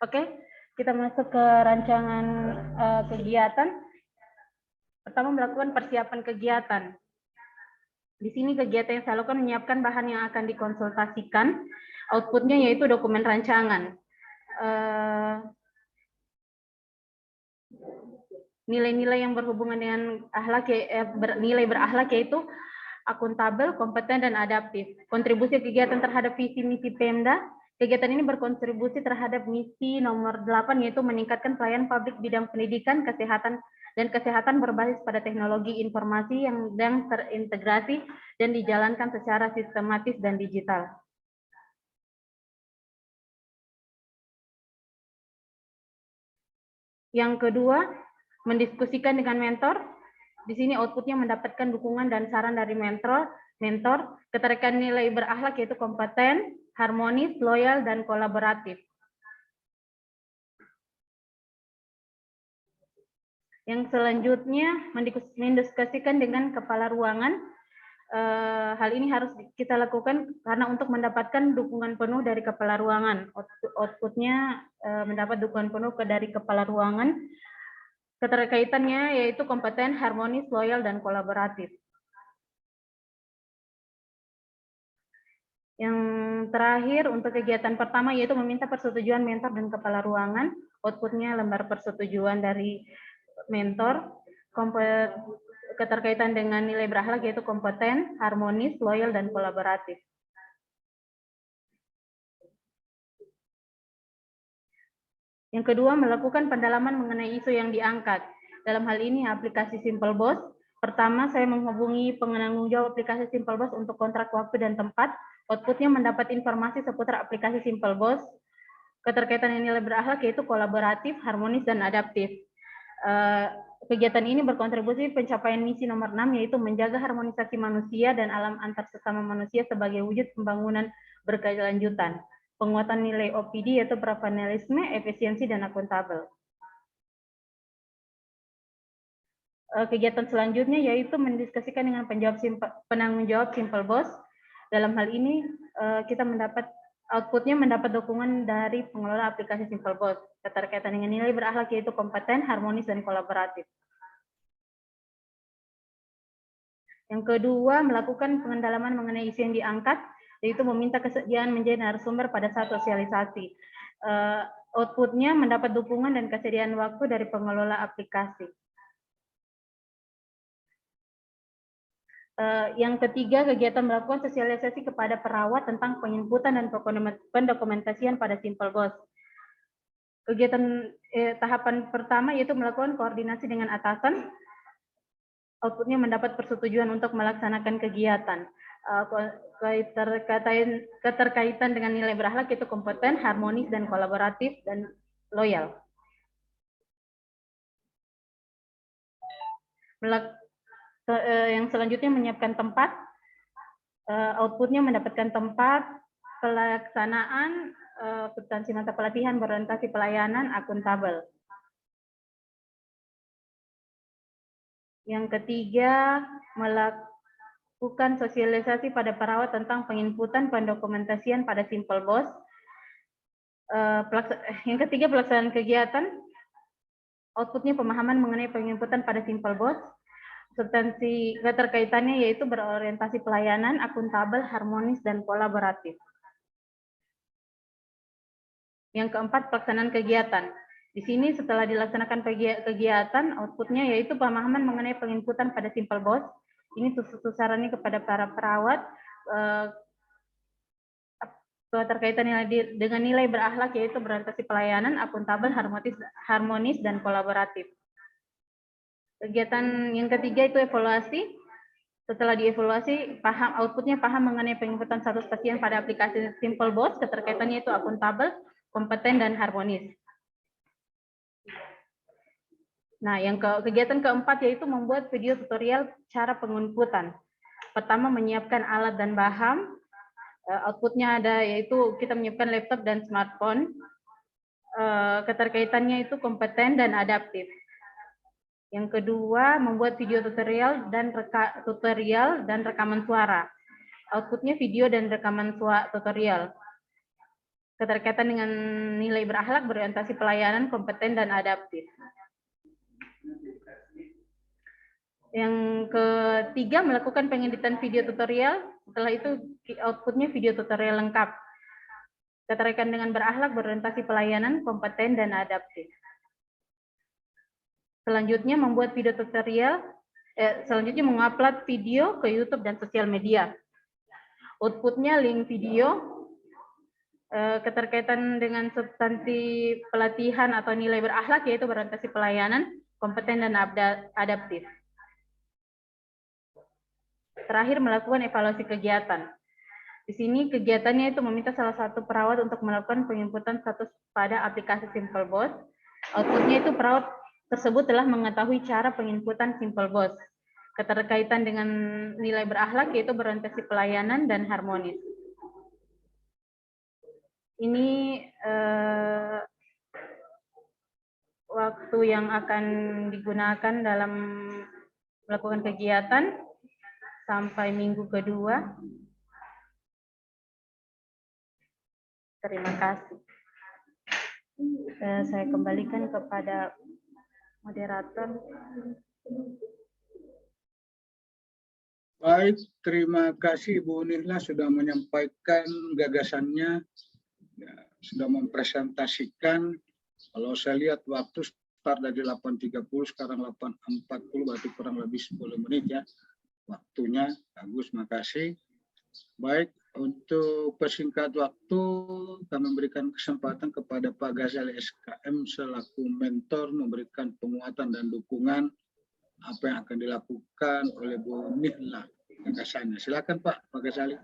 Oke, kita masuk ke rancangan kegiatan. Pertama, melakukan persiapan kegiatan. Di sini kegiatan yang saya lakukan menyiapkan bahan yang akan dikonsultasikan. Outputnya yaitu dokumen rancangan. Nilai-nilai yang berhubungan dengan nilai berakhlak yaitu akuntabel, kompeten, dan adaptif. Kontribusi kegiatan terhadap visi misi Pemda. Kegiatan ini berkontribusi terhadap misi nomor 8 yaitu meningkatkan pelayanan publik bidang pendidikan, kesehatan, dan kesehatan berbasis pada teknologi informasi yang terintegrasi dan dijalankan secara sistematis dan digital. Yang kedua, mendiskusikan dengan mentor. Di sini outputnya mendapatkan dukungan dan saran dari mentor, keterkaitan nilai berakhlak yaitu kompeten, harmonis, loyal, dan kolaboratif. Yang selanjutnya, mendiskusikan dengan kepala ruangan. Hal ini harus kita lakukan karena untuk mendapatkan dukungan penuh dari kepala ruangan. Outputnya mendapat dukungan penuh dari kepala ruangan. Keterkaitannya yaitu kompeten, harmonis, loyal, dan kolaboratif. Yang terakhir untuk kegiatan pertama yaitu meminta persetujuan mentor dan kepala ruangan. Outputnya lembar persetujuan dari mentor. Keterkaitan dengan nilai berakhlak yaitu kompeten, harmonis, loyal, dan kolaboratif. Yang kedua, melakukan pendalaman mengenai isu yang diangkat. Dalam hal ini, aplikasi Simple Boss. Pertama, saya menghubungi penanggung jawab aplikasi Simple Boss untuk kontrak waktu dan tempat. Outputnya mendapat informasi seputar aplikasi Simple Boss. Keterkaitan nilai berakhlak yaitu kolaboratif, harmonis, dan adaptif. Kegiatan ini berkontribusi pencapaian misi nomor 6, yaitu menjaga harmonisasi manusia dan alam antar sesama manusia sebagai wujud pembangunan berkelanjutan. Penguatan nilai OPD yaitu profesionalisme, efisiensi, dan akuntabel. Kegiatan selanjutnya yaitu mendiskusikan dengan penanggung jawab Simple Boss. Dalam hal ini kita outputnya mendapat dukungan dari pengelola aplikasi Simple Boss. Keterkaitan dengan nilai berakhlak yaitu kompeten, harmonis, dan kolaboratif. Yang kedua, melakukan pendalaman mengenai isu yang diangkat, yaitu meminta kesediaan menjadi narasumber pada saat sosialisasi. Outputnya mendapat dukungan dan kesediaan waktu dari pengelola aplikasi. Yang ketiga, kegiatan melakukan sosialisasi kepada perawat tentang penginputan dan pendokumentasian pada Simple Boss. Kegiatan tahapan pertama yaitu melakukan koordinasi dengan atasan. Outputnya mendapat persetujuan untuk melaksanakan kegiatan. Keterkaitan dengan nilai berakhlak itu kompeten, harmonis, dan kolaboratif, dan loyal. Yang selanjutnya menyiapkan tempat. Outputnya mendapatkan tempat, pelaksanaan substansi mata pelatihan berorientasi pelayanan akuntabel. Yang ketiga, melakukan sosialisasi pada perawat tentang penginputan pendokumentasian pada Simple Boss. Yang ketiga, pelaksanaan kegiatan. Outputnya pemahaman mengenai penginputan pada Simple Boss. Substansi keterkaitannya yaitu berorientasi pelayanan, akuntabel, harmonis, dan kolaboratif. Yang keempat, pelaksanaan kegiatan. Di sini setelah dilaksanakan kegiatan, outputnya yaitu pemahaman mengenai penginputan pada Simple Boss. Ini sarannya kepada para perawat keterkaitan dengan nilai berakhlak yaitu berorientasi pelayanan, akuntabel, harmonis, dan kolaboratif. Kegiatan yang ketiga itu evaluasi. Setelah dievaluasi, outputnya paham mengenai penginputan status pasien pada aplikasi Simple Boss, keterkaitannya itu akuntabel, kompeten, dan harmonis. Nah, kegiatan keempat yaitu membuat video tutorial cara penginputan. Pertama, menyiapkan alat dan bahan. Outputnya ada yaitu kita menyiapkan laptop dan smartphone. Keterkaitannya itu kompeten dan adaptif. Yang kedua, membuat video tutorial dan rekaman suara. Outputnya video dan rekaman tutorial. keterkaitan dengan nilai berakhlak, berorientasi pelayanan, kompeten, dan adaptif. Yang ketiga, melakukan pengeditan video tutorial. Setelah itu outputnya video tutorial lengkap. Keterkaitan dengan berakhlak, berorientasi pelayanan, kompeten, dan adaptif. Selanjutnya membuat video tutorial, selanjutnya mengupload video ke YouTube dan sosial media. Outputnya link video, keterkaitan dengan substansi pelatihan atau nilai berakhlak, yaitu berorientasi pelayanan, kompeten, dan adaptif. Terakhir, melakukan evaluasi kegiatan. Di sini kegiatannya itu meminta salah satu perawat untuk melakukan penginputan status pada aplikasi SimpleBoss. Outputnya itu perawat tersebut telah mengetahui cara penginputan SimpleBoss. Keterkaitan dengan nilai berakhlak, yaitu berorientasi pelayanan dan harmonis. Ini waktu yang akan digunakan dalam melakukan kegiatan sampai minggu kedua. Terima kasih. Saya kembalikan kepada moderator. Baik, terima kasih Ibu Nihla sudah menyampaikan gagasannya, ya, sudah mempresentasikan. Kalau saya lihat waktu start dari 8.30, sekarang 8.40, berarti kurang lebih 10 menit ya. Waktunya bagus, makasih. Baik, untuk persingkat waktu, kami memberikan kesempatan kepada Pak Ghazali SKM selaku mentor memberikan penguatan dan dukungan apa yang akan dilakukan oleh Bu Nihla gagasannya. Silakan Pak Ghazali.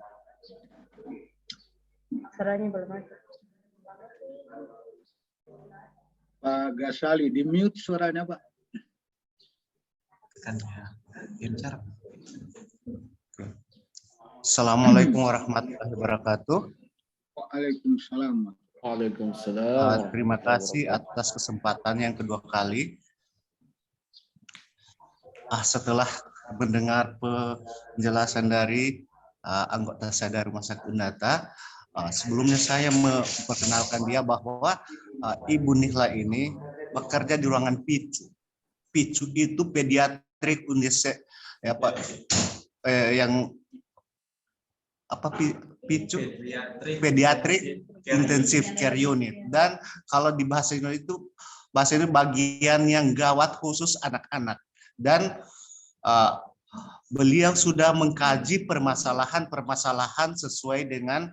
Suaranya belum masuk. Pak Ghazali, di mute suaranya Pak. Assalamualaikum warahmatullahi wabarakatuh. Waalaikumsalam. Waalaikumsalam. Terima kasih atas kesempatan yang kedua kali. Setelah mendengar penjelasan dari anggota saya dari Rumah Sakit Undata, sebelumnya saya memperkenalkan dia bahwa Ibu Nihla ini bekerja di ruangan PICU. PICU itu pediatrik ya Pak, yang apa PICU? Pediatrik Intensive Care Unit. Dan kalau di bahasa Indonesia itu bagian yang gawat khusus anak-anak. Dan beliau sudah mengkaji permasalahan sesuai dengan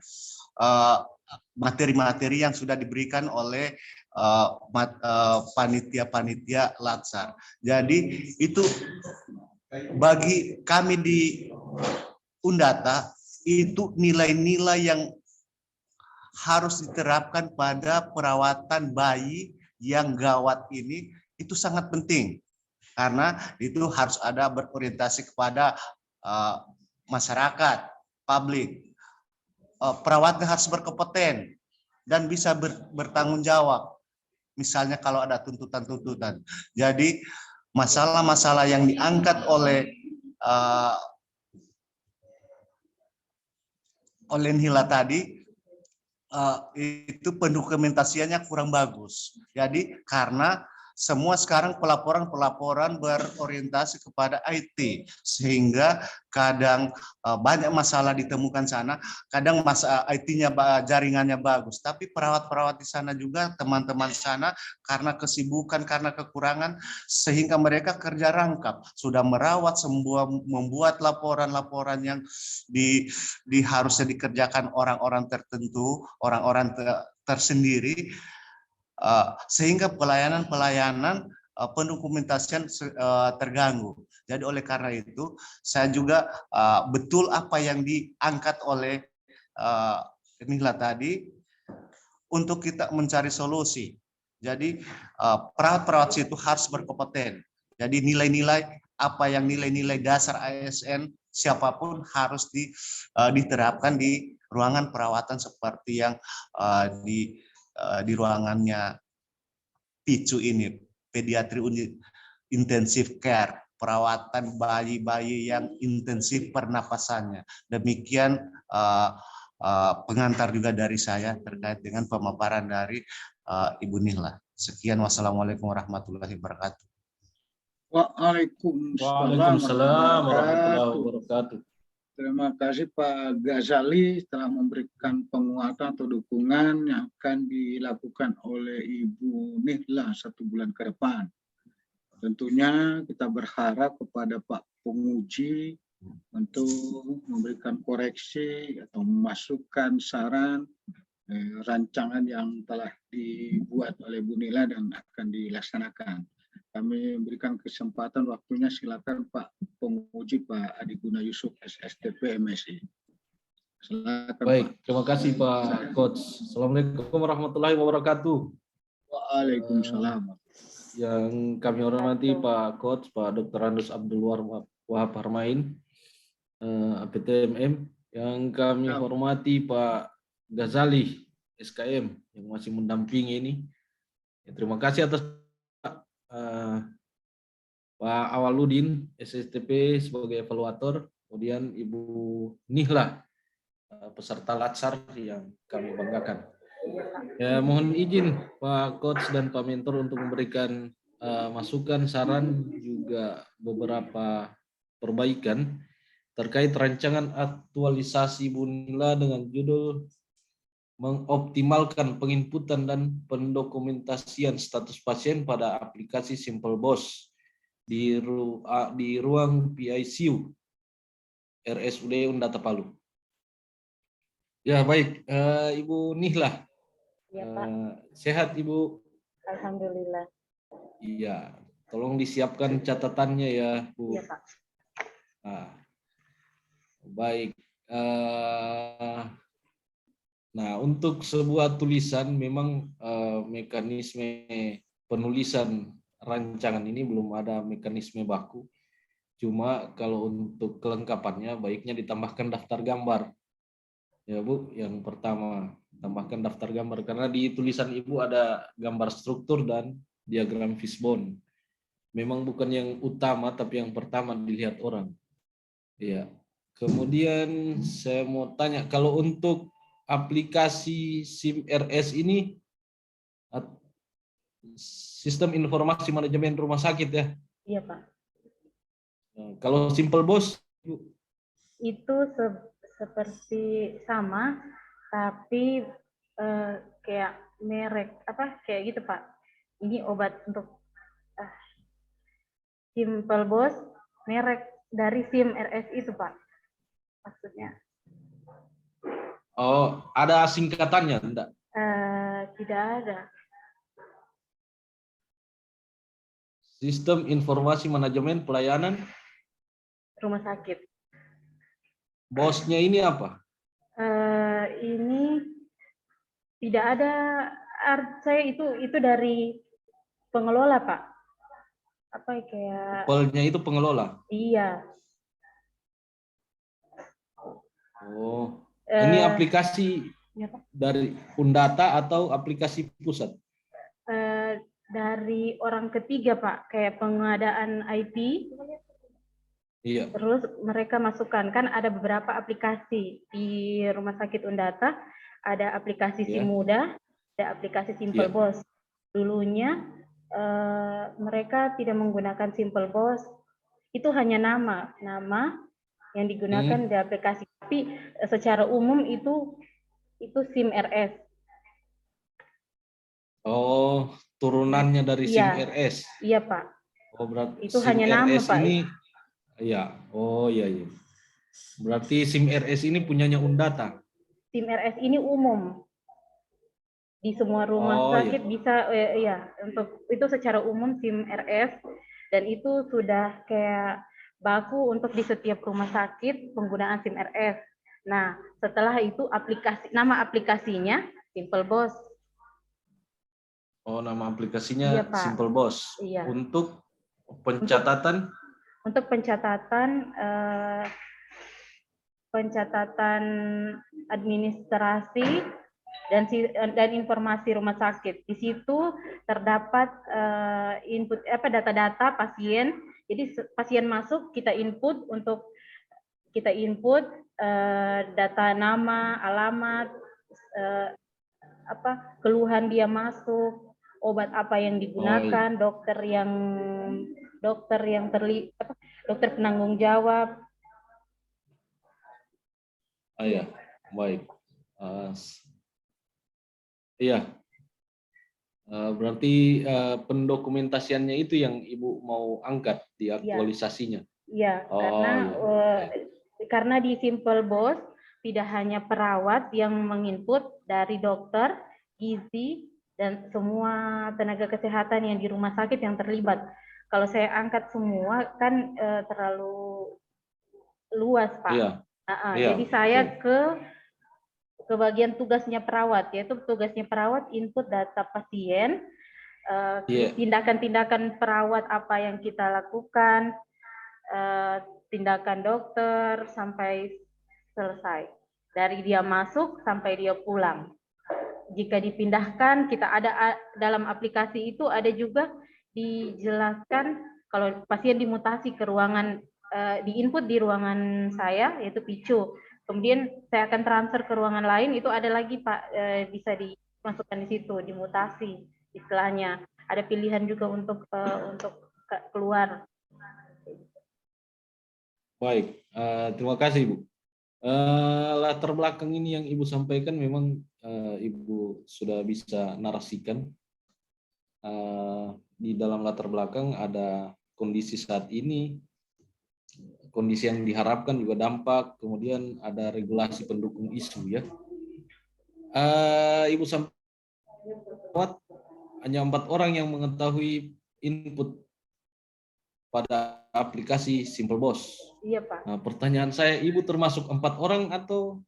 materi-materi yang sudah diberikan oleh panitia-panitia Latsar. Jadi itu bagi kami di Undata itu nilai-nilai yang harus diterapkan pada perawatan bayi yang gawat ini itu sangat penting. Karena itu harus ada berorientasi kepada masyarakat, publik. Perawatnya harus berkompeten dan bisa bertanggung jawab. Misalnya kalau ada tuntutan-tuntutan. Jadi masalah-masalah yang diangkat oleh Nihla tadi itu pendokumentasiannya kurang bagus. Jadi karena semua sekarang pelaporan berorientasi kepada IT, sehingga kadang banyak masalah ditemukan sana, kadang IT-nya jaringannya bagus, tapi perawat-perawat di sana juga, teman-teman sana, karena kesibukan, karena kekurangan, sehingga mereka kerja rangkap, sudah merawat, membuat laporan-laporan yang harusnya dikerjakan orang-orang tertentu, orang-orang tersendiri, sehingga pelayanan pendokumentasian terganggu. Jadi oleh karena itu saya juga betul apa yang diangkat oleh Nihla tadi untuk kita mencari solusi. Jadi perawat-perawat itu harus berkompeten. Jadi nilai-nilai nilai dasar ASN siapapun harus diterapkan di ruangan perawatan seperti yang di ruangannya PICU ini, Pediatri Unit Intensive Care, perawatan bayi-bayi yang intensif pernapasannya. Demikian pengantar juga dari saya terkait dengan pemaparan dari Ibu Nihlah. Sekian, wassalamualaikum warahmatullahi wabarakatuh. Waalaikumsalam warahmatullahi wabarakatuh. Terima kasih Pak Ghazali telah memberikan penguatan atau dukungan yang akan dilakukan oleh Ibu Nihlah 1 bulan ke depan. Tentunya kita berharap kepada Pak Penguji untuk memberikan koreksi atau memasukkan saran rancangan yang telah dibuat oleh Bu Nihlah dan akan dilaksanakan. Kami memberikan kesempatan waktunya, silakan Pak Penguji Pak Adi Guna Yusuf SSTP MSI. Silakan, Baik, Pak. terima kasih Pak Coach. Assalamualaikum warahmatullahi wabarakatuh. Waalaikumsalam. Yang kami hormati Pak Coach, Pak Dr. Andus Abdul Wahab Harmain, APTMM. Yang kami hormati Pak Ghazali SKM yang masih mendampingi ini. Terima kasih atas Pak Awaludin SSTP sebagai evaluator, kemudian Ibu Nihlah peserta Latsar yang kami banggakan. Ya, mohon izin Pak Coach dan Pak Mentor untuk memberikan masukan, saran, juga beberapa perbaikan terkait rancangan aktualisasi Ibu Nihlah dengan judul mengoptimalkan penginputan dan pendokumentasian status pasien pada aplikasi Simple Boss di ruang PICU RSUD Undata Palu. Ya baik, Ibu Nihlah. Ya, Pak. Sehat Ibu? Alhamdulillah. Iya, tolong disiapkan catatannya ya Bu. Iya Pak. Baik. Nah, untuk sebuah tulisan memang mekanisme penulisan rancangan ini belum ada mekanisme baku. Cuma kalau untuk kelengkapannya baiknya ditambahkan daftar gambar. Ya Bu, yang pertama tambahkan daftar gambar karena di tulisan Ibu ada gambar struktur dan diagram fishbone. Memang bukan yang utama tapi yang pertama dilihat orang. Ya. Kemudian saya mau tanya kalau untuk aplikasi SIM-RS ini sistem informasi manajemen rumah sakit ya? Iya Pak. Kalau Simple Boss itu seperti sama, tapi kayak merek apa kayak gitu Pak. Ini obat untuk Simple Boss, merek dari SIM-RS itu Pak. Maksudnya. Oh, ada singkatannya enggak? Tidak ada. Sistem Informasi Manajemen Pelayanan Rumah sakit. Bosnya ini apa? Ini tidak ada. Saya itu dari pengelola Pak. Apa kayak? Pelnya itu pengelola. Iya. Oh, ini aplikasi ya, Pak. dari Undata atau aplikasi pusat? Dari orang ketiga Pak, kayak pengadaan IT. Iya. Terus mereka masukkan, kan ada beberapa aplikasi di Rumah Sakit Undata, ada aplikasi Simuda, ada aplikasi Simple Boss. Dulunya mereka tidak menggunakan Simple Boss, itu hanya nama yang digunakan di aplikasi, tapi secara umum itu SIM-RS. Oh, turunannya dari SIM-RS. Iya Pak. Oh, berarti itu hanya nama Pak. Ini, iya. Oh iya. Berarti SIM-RS ini punyanya Undata. SIM-RS ini umum di semua rumah sakit bisa untuk itu secara umum SIM-RS, dan itu sudah kayak baku untuk di setiap rumah sakit penggunaan SIM-RS. Nah, setelah itu nama aplikasinya Simple Boss. Oh, nama aplikasinya Simple Boss. Iya. Untuk pencatatan? Untuk pencatatan administrasi dan informasi rumah sakit. Di situ terdapat input data-data pasien. Jadi pasien masuk kita input, data nama, alamat, keluhan dia masuk, obat apa yang digunakan, dokter yang dokter penanggung jawab. Iya, baik. Iya. Berarti pendokumentasiannya itu yang Ibu mau angkat di aktualisasinya. Iya, iya. Karena di Simple Boss tidak hanya perawat yang menginput, dari dokter, gizi, dan semua tenaga kesehatan yang di rumah sakit yang terlibat. Kalau saya angkat semua kan terlalu luas, Pak. Iya. Jadi saya ke bagian tugasnya perawat, yaitu tugasnya perawat input data pasien, tindakan-tindakan perawat apa yang kita lakukan, tindakan dokter sampai selesai. Dari dia masuk sampai dia pulang. Jika dipindahkan, kita ada dalam aplikasi itu ada juga dijelaskan kalau pasien dimutasi ke ruangan, diinput di ruangan saya, yaitu PICU. Kemudian saya akan transfer ke ruangan lain, itu ada lagi Pak, bisa dimasukkan di situ, dimutasi istilahnya. Ada pilihan juga untuk keluar. Baik, terima kasih Ibu. Latar belakang ini yang Ibu sampaikan memang Ibu sudah bisa narasikan. Di dalam latar belakang ada kondisi saat ini, kondisi yang diharapkan juga dampak, kemudian ada regulasi pendukung isu ya. Ibu sampaikan hanya 4 orang yang mengetahui input pada aplikasi Simple Boss. Iya Pak. Nah, pertanyaan saya, Ibu termasuk 4 orang atau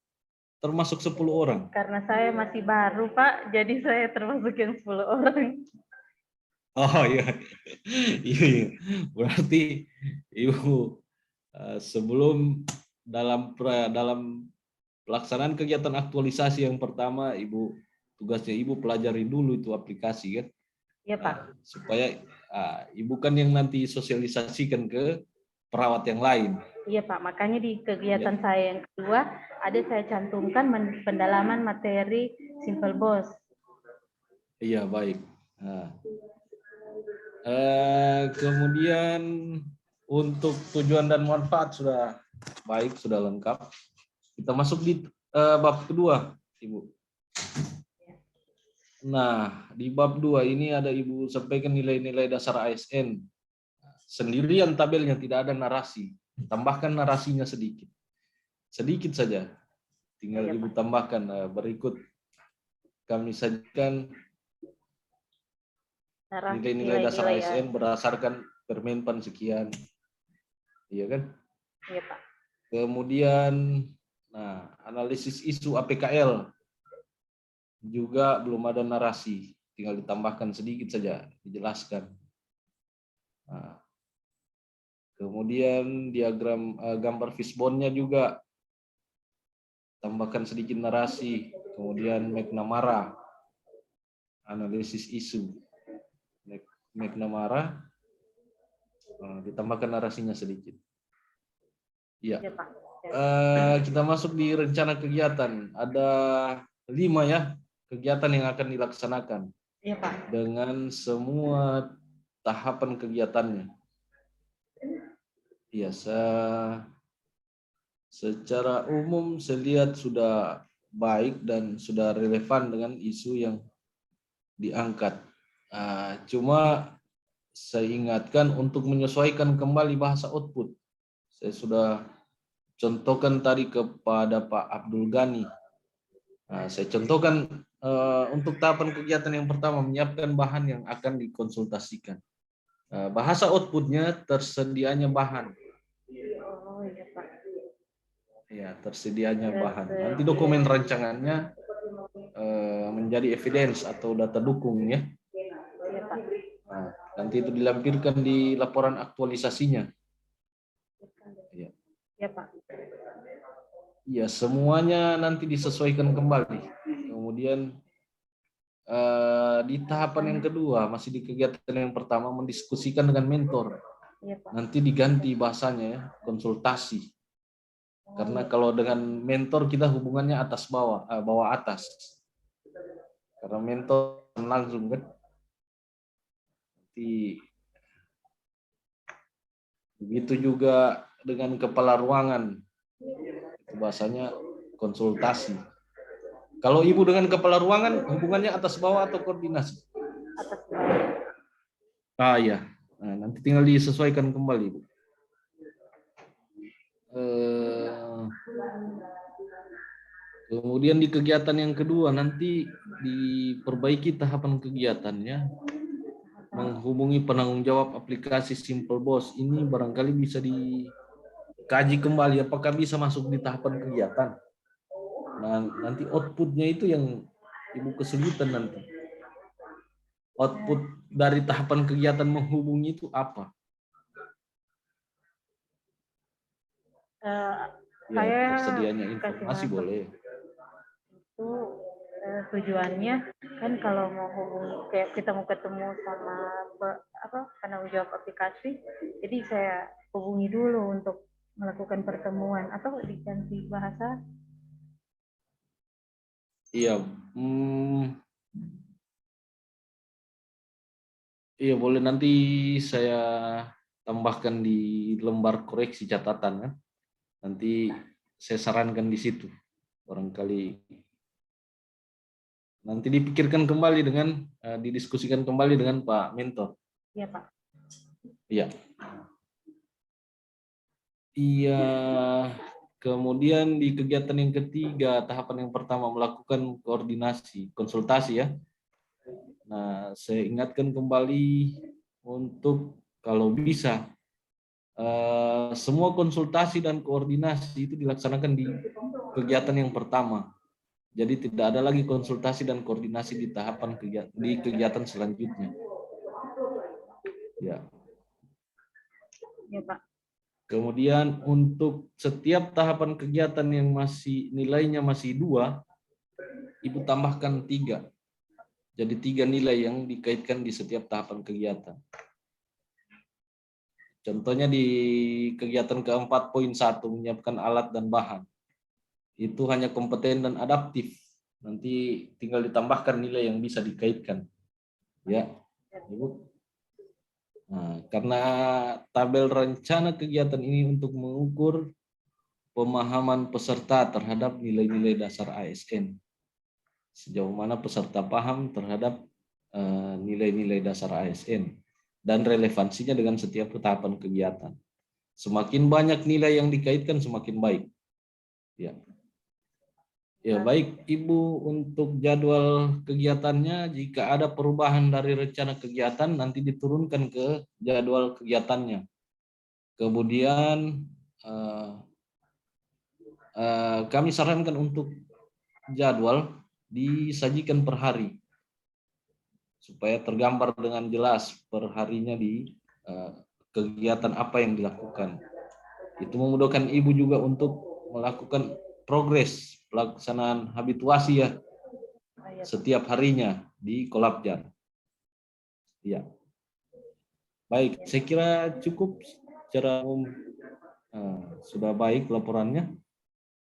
termasuk 10 orang? Karena saya masih baru Pak, jadi saya termasuk yang 10 orang. Oh iya, iya. Berarti Ibu sebelum dalam pelaksanaan kegiatan aktualisasi yang pertama, tugasnya Ibu pelajari dulu itu aplikasi kan? Iya Pak. Supaya Ibu kan yang nanti sosialisasikan ke perawat yang lain. Iya Pak, makanya di kegiatan saya yang kedua ada saya cantumkan pendalaman materi Simple Boss. Iya, baik. Kemudian untuk tujuan dan manfaat sudah baik, sudah lengkap. Kita masuk di bab kedua, Ibu. Nah, di bab 2 ini ada Ibu sampaikan nilai-nilai dasar ASN. Sendirian tabelnya, tidak ada narasi. Tambahkan narasinya sedikit. Sedikit saja. Tinggal Ibu tambahkan. Berikut kami sajikan nilai-nilai dasar ASN berdasarkan Permenpan sekian. Iya kan? Iya Pak. Kemudian analisis isu APKL. Juga belum ada narasi, tinggal ditambahkan sedikit saja, dijelaskan. Kemudian diagram gambar fishbone-nya juga tambahkan sedikit narasi. Kemudian McNamara, analisis isu McNamara, ditambahkan narasinya sedikit. Iya. Kita masuk di rencana kegiatan. Ada 5 ya kegiatan yang akan dilaksanakan. Iya Pak. Dengan semua tahapan kegiatannya. Iya, secara umum saya lihat sudah baik dan sudah relevan dengan isu yang diangkat. Cuma saya ingatkan untuk menyesuaikan kembali bahasa output. Saya sudah contohkan tadi kepada Pak Abdul Ghani. Saya contohkan untuk tahapan kegiatan yang pertama, menyiapkan bahan yang akan dikonsultasikan. Bahasa outputnya tersedianya bahan. Oh iya Pak. Ya, tersedianya bahan. Nanti dokumen rancangannya menjadi evidence atau data dukung ya. Iya Pak. Nanti itu dilampirkan di laporan aktualisasinya. Ya. Iya Pak. Ya, semuanya nanti disesuaikan kembali. Kemudian di tahapan yang kedua, masih di kegiatan yang pertama, mendiskusikan dengan mentor. Iya Pak. Nanti diganti bahasanya ya, konsultasi. Karena kalau dengan mentor kita hubungannya atas bawah, bawah atas. Karena mentor langsung kan. Begitu juga dengan kepala ruangan. Itu bahasanya konsultasi. Kalau ibu dengan kepala ruangan hubungannya atas bawah atau koordinasi? Atas bawah. Ya. Nah, nanti tinggal disesuaikan kembali, Bu. Kemudian di kegiatan yang kedua nanti diperbaiki tahapan kegiatannya, menghubungi penanggung jawab aplikasi Simple Boss. Ini barangkali bisa dikaji kembali apakah bisa masuk di tahapan kegiatan. Nah, nanti outputnya itu yang ibu kesulitan nanti. Output dari tahapan kegiatan menghubungi itu apa? Saya tersedianya informasi boleh. Itu tujuannya kan kalau mau hubungi, kayak kita mau ketemu sama penanggung jawab aplikasi, jadi saya hubungi dulu untuk melakukan pertemuan, atau diganti bahasa? Iya, iya boleh, nanti saya tambahkan di lembar koreksi catatan kan. Nanti saya sarankan di situ. Barangkali nanti dipikirkan kembali dengan didiskusikan kembali dengan Pak Mentor. Iya, Pak. Iya. Iya. Kemudian di kegiatan yang ketiga, tahapan yang pertama melakukan koordinasi, konsultasi ya. Nah, saya ingatkan kembali untuk kalau bisa semua konsultasi dan koordinasi itu dilaksanakan di kegiatan yang pertama. Jadi tidak ada lagi konsultasi dan koordinasi di tahapan kegiatan selanjutnya. Ya. Ya, Pak. Kemudian untuk setiap tahapan kegiatan yang masih nilainya masih 2, ibu tambahkan 3. Jadi 3 nilai yang dikaitkan di setiap tahapan kegiatan. Contohnya di kegiatan ke-4 poin 1, menyiapkan alat dan bahan. Itu hanya kompeten dan adaptif. Nanti tinggal ditambahkan nilai yang bisa dikaitkan. Ya, Ibu. Nah, karena tabel rencana kegiatan ini untuk mengukur pemahaman peserta terhadap nilai-nilai dasar ASN. Sejauh mana peserta paham terhadap nilai-nilai dasar ASN dan relevansinya dengan setiap tahapan kegiatan. Semakin banyak nilai yang dikaitkan, semakin baik. Ya. Ya, baik Ibu, untuk jadwal kegiatannya, jika ada perubahan dari rencana kegiatan nanti diturunkan ke jadwal kegiatannya. Kemudian kami sarankan untuk jadwal disajikan per hari supaya tergambar dengan jelas per harinya di kegiatan apa yang dilakukan. Itu memudahkan Ibu juga untuk melakukan progres pelaksanaan habituasi ya setiap harinya di Kolabjar. Ya. Baik, saya kira cukup secara umum sudah baik laporannya.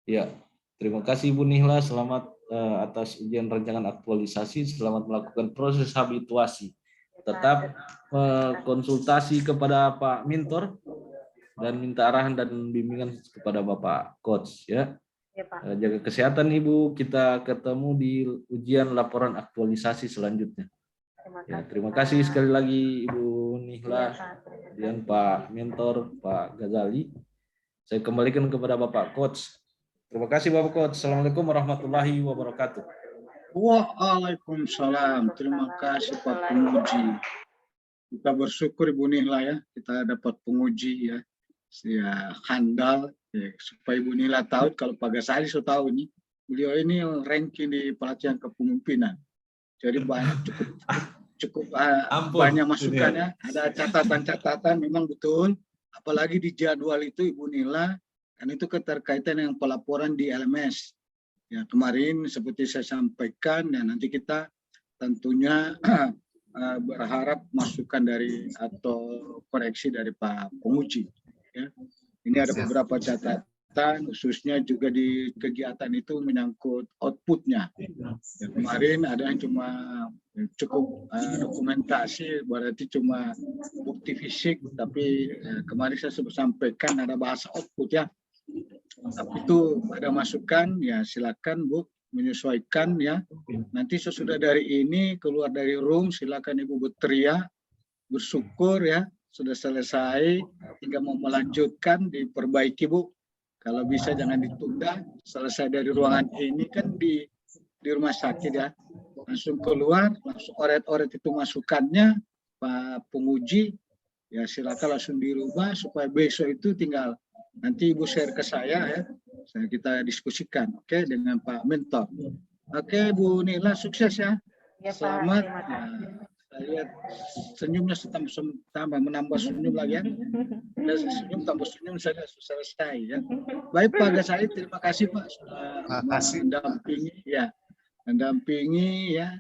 Ya, terima kasih Ibu Nihla, selamat atas ujian rancangan aktualisasi, selamat melakukan proses habituasi. Tetap konsultasi kepada Pak Mentor dan minta arahan dan bimbingan kepada Bapak Coach ya. Ya, Pak. Jaga kesehatan Ibu, kita ketemu di ujian laporan aktualisasi selanjutnya. Terima kasih sekali lagi Ibu Nihla dan Pak Mentor, Pak Ghazali. Saya kembalikan kepada Bapak Coach. Terima kasih Bapak Coach. Assalamualaikum warahmatullahi wabarakatuh. Waalaikumsalam. Terima kasih Pak Penguji. Kita bersyukur Ibu Nihla ya, kita dapat penguji ya, handal. Ya, supaya Ibu Nihla tahu, kalau Pak Ghazali sudah tahu nih, beliau ini ranking di pelatihan kepemimpinan. Jadi cukup banyak masukannya, ada catatan-catatan memang betul. Apalagi di jadwal itu Ibu Nihla, kan itu keterkaitan dengan pelaporan di LMS. Ya kemarin seperti saya sampaikan, dan nanti kita tentunya berharap masukan dari atau koreksi dari Pak Penguji. Ya. Ini ada beberapa catatan kegiatan, khususnya juga di kegiatan itu menyangkut outputnya. Ya, kemarin ada yang cuma cukup dokumentasi, berarti cuma bukti fisik, tapi kemarin saya sudah sampaikan ada bahasa output ya. Tapi itu ada masukan, ya silakan Bu menyesuaikan ya. Nanti sesudah dari ini keluar dari room, silakan Ibu berteriak, bersyukur ya, sudah selesai, tinggal mau melanjutkan, diperbaiki Bu. Kalau bisa jangan ditunda, selesai dari ruangan ini kan di rumah sakit ya, langsung keluar, langsung oret-oret itu masukannya, Pak penguji, ya silakan langsung dirubah supaya besok itu tinggal nanti Ibu share ke saya ya, kita diskusikan, oke, dengan Pak Mentor. Oke, Bu Nila, sukses ya. Ya, Pak. Selamat. Terima kasih. Saya lihat senyumnya tambah menambah senyum lagi ya. Dan senyum tambah senyum saya sudah selesai ya. Baik Pak Ghazali, terima kasih Pak sudah mendampingi ya. Mendampingi ya.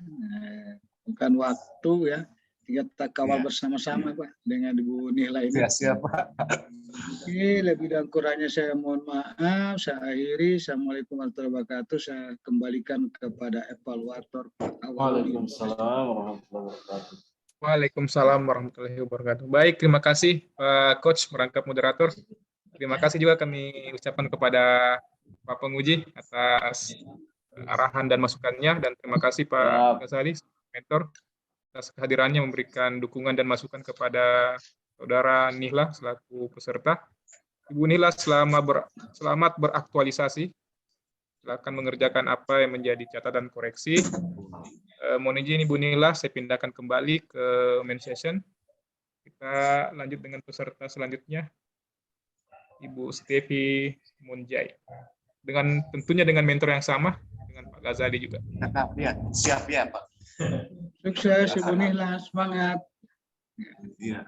Bukan waktu ya. Kita kawal bersama-sama Pak dengan Ibu Nihla ini. Ya, siap Pak. Oke, lebih dan kurangnya saya mohon maaf. Saya akhiri. Assalamualaikum warahmatullahi wabarakatuh. Saya kembalikan kepada evaluator Pak Awal. Waalaikumsalam warahmatullahi wabarakatuh. Waalaikumsalam warahmatullahi wabarakatuh. Baik, terima kasih Pak Coach merangkap moderator. Terima kasih juga kami ucapkan kepada Pak Penguji atas arahan dan masukannya, dan terima kasih Pak Ghazali, mentor, atas kehadirannya memberikan dukungan dan masukan kepada Saudara Nihla selaku peserta. Ibu Nihla selamat beraktualisasi. Silakan mengerjakan apa yang menjadi catatan koreksi. Mohon izin Ibu Nihla, saya pindahkan kembali ke main session. Kita lanjut dengan peserta selanjutnya, Ibu Stevi Munjai. Tentunya dengan mentor yang sama, dengan Pak Ghazali juga. Ya, siap ya Pak. Sukses Ibu Nihla, semangat. Iya.